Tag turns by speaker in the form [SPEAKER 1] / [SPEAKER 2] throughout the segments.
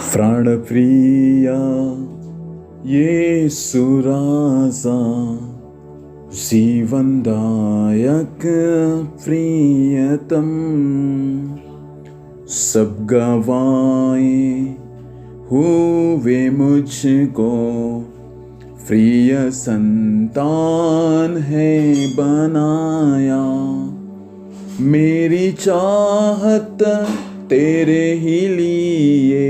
[SPEAKER 1] प्राणप्रिया येसु राजा, जीवनदायक प्रियतम। सब गवाए हुए मुझको, प्रिय संतान है बनाया। मेरी चाहत तेरे ही लिए,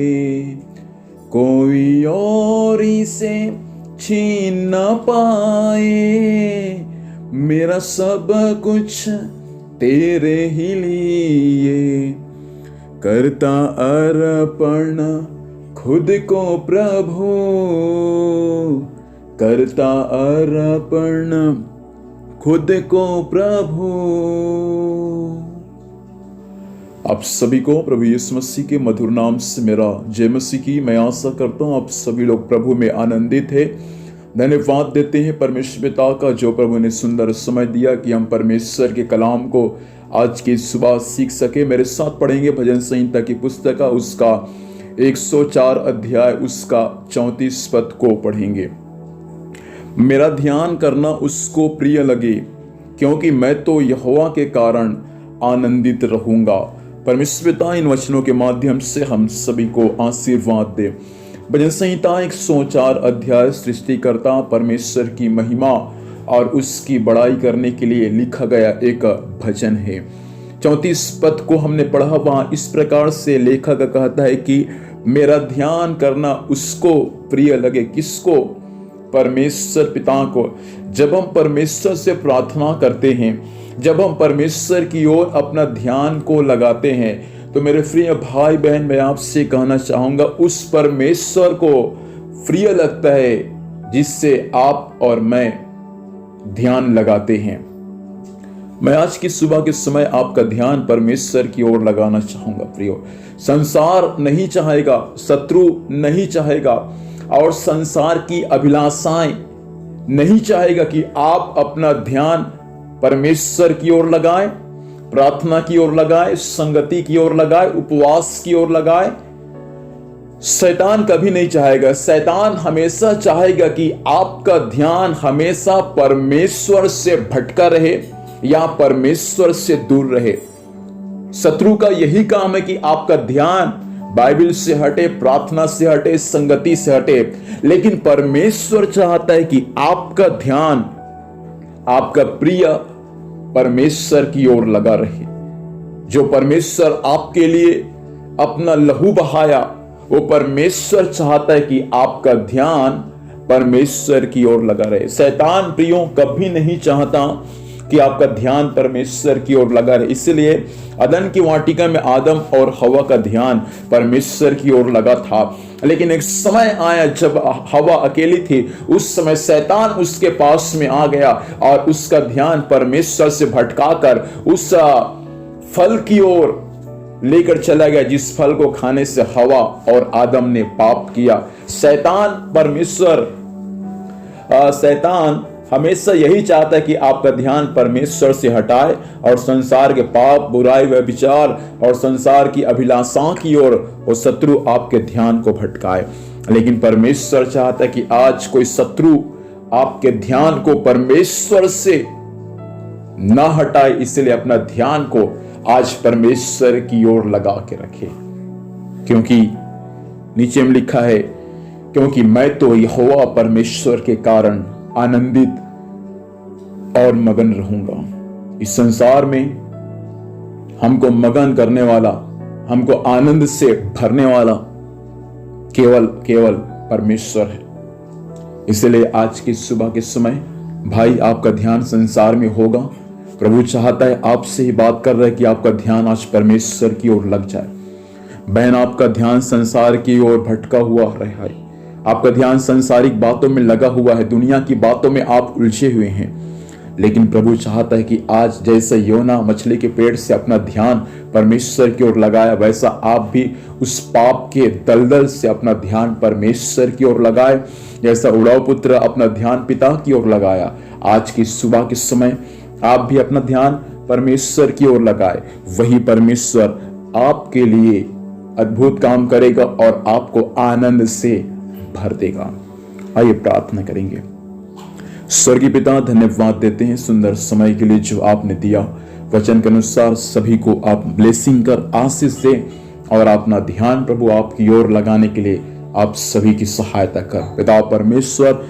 [SPEAKER 1] कोई और इसे छीन न पाए। मेरा सब कुछ तेरे ही लिए, करता अर्पण खुद को प्रभु, करता अर्पण खुद को प्रभु। आप सभी को प्रभु यीशु मसीह के मधुर नाम से मेरा जय मसीह की मैं आशा करता हूँ आप सभी लोग प्रभु में आनंदित है। धन्यवाद देते हैं परमेश्वर पिता का जो प्रभु ने सुंदर समय दिया कि हम परमेश्वर के कलाम को आज की सुबह सीख सके। मेरे साथ पढ़ेंगे भजन संहिता की पुस्तक का उसका 104 अध्याय उसका 34 पद को पढ़ेंगे। मेरा ध्यान करना उसको प्रिय लगे, क्योंकि मैं तो यहोवा के कारण आनंदित रहूंगा। परमेश्वर पिता इन वचनों के माध्यम से हम सभी को आशीर्वाद दे। भजन संहिता 104 अध्याय सृष्टिकर्ता परमेश्वर की महिमा और उसकी बड़ाई करने के लिए लिखा गया एक भजन है। 34 पद को हमने पढ़ा, वहां इस प्रकार से लेखक कहता है कि मेरा ध्यान करना उसको प्रिय लगे। किसको? परमेश्वर पिता को। जब हम परमेश्वर से प्रार्थना करते हैं, जब हम परमेश्वर की ओर अपना ध्यान को लगाते हैं, तो मेरे प्रिय भाई बहन मैं आपसे कहना चाहूंगा उस परमेश्वर को प्रिय लगता है जिससे आप और मैं ध्यान लगाते हैं। मैं आज की सुबह के समय आपका ध्यान परमेश्वर की ओर लगाना चाहूंगा। प्रियो, संसार नहीं चाहेगा, शत्रु नहीं चाहेगा और संसार की अभिलाषाएं नहीं चाहेगा कि आप अपना ध्यान परमेश्वर की ओर लगाएं, प्रार्थना की ओर लगाएं, संगति की ओर लगाएं, उपवास की ओर लगाएं। शैतान कभी नहीं चाहेगा। शैतान हमेशा चाहेगा कि आपका ध्यान हमेशा परमेश्वर से भटका रहे या परमेश्वर से दूर रहे। शत्रु का यही काम है कि आपका ध्यान बाइबल से हटे, प्रार्थना से हटे, संगति से हटे। लेकिन परमेश्वर चाहता है कि आपका ध्यान, आपका प्रिय परमेश्वर की ओर लगा रहे। जो परमेश्वर आपके लिए अपना लहू बहाया, वो परमेश्वर चाहता है कि आपका ध्यान परमेश्वर की ओर लगा रहे। शैतान प्रियो कभी नहीं चाहता कि आपका ध्यान परमेश्वर की ओर लगा रहे। इसलिए अदन की वाटिका में आदम और हवा का ध्यान परमेश्वर की ओर लगा था। लेकिन एक समय आया जब हवा अकेली थी, उस समय शैतान उसके पास में आ गया और उसका ध्यान परमेश्वर से भटकाकर उस फल की ओर लेकर चला गया जिस फल को खाने से हवा और आदम ने पाप किया। शैतान हमेशा यही चाहता है कि आपका ध्यान परमेश्वर से हटाए और संसार के पाप, बुराई, व्यभिचार और संसार की अभिलाषाओं की ओर वो शत्रु आपके ध्यान को भटकाए। लेकिन परमेश्वर चाहता है कि आज कोई शत्रु आपके ध्यान को परमेश्वर से न हटाए। इसलिए अपना ध्यान को आज परमेश्वर की ओर लगा के रखे, क्योंकि नीचे में लिखा है, क्योंकि मैं तो यहोवा परमेश्वर के कारण आनंदित और मगन रहूंगा। इस संसार में हमको मगन करने वाला, हमको आनंद से भरने वाला केवल परमेश्वर है। इसलिए आज की सुबह के समय भाई आपका ध्यान संसार में होगा। प्रभु चाहता है, आपसे ही बात कर रहा है कि आपका ध्यान आज परमेश्वर की ओर लग जाए। बहन, आपका ध्यान संसार की ओर भटका हुआ रहा है, आपका ध्यान सांसारिक बातों में लगा हुआ है, दुनिया की बातों में आप उलझे हुए हैं। लेकिन प्रभु चाहता है कि आज जैसे योना मछली के पेट से अपना ध्यान परमेश्वर की ओर लगाया, वैसा आप भी उस पाप के दलदल से अपना ध्यान परमेश्वर की ओर लगाए। जैसा उड़ाव पुत्र अपना ध्यान पिता की ओर लगाया, आज की सुबह के समय आप भी अपना ध्यान परमेश्वर की ओर लगाए। वही परमेश्वर आपके लिए अद्भुत काम करेगा और आपको आनंद से भर देगा। आइए प्रार्थना करेंगे। स्वर्गीय पिता, धन्यवाद देते हैं सुंदर समय के लिए जो आपने दिया। वचन के अनुसार सभी को आप ब्लेसिंग कर आशीष दे और अपना ध्यान प्रभु आपकी ओर लगाने के लिए आप सभी की सहायता कर। पिता परमेश्वर,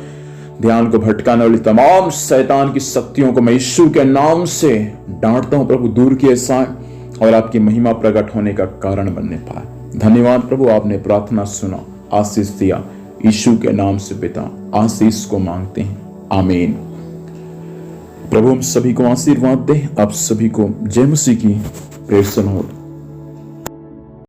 [SPEAKER 1] ध्यान को भटकाने वाली तमाम शैतान की शक्तियों को मैं यीशु के नाम से डांटता हूं प्रभु, दूर किए जाए और आपकी महिमा प्रकट होने का कारण बनने पाए। धन्यवाद प्रभु, आपने प्रार्थना सुना, आशीष दिया। यीशु के नाम से पिता आशीष को मांगते हैं, आमीन। प्रभु हम सभी को आशीर्वाद दे। आप सभी को जय मसीह की प्रेज़ द लॉर्ड।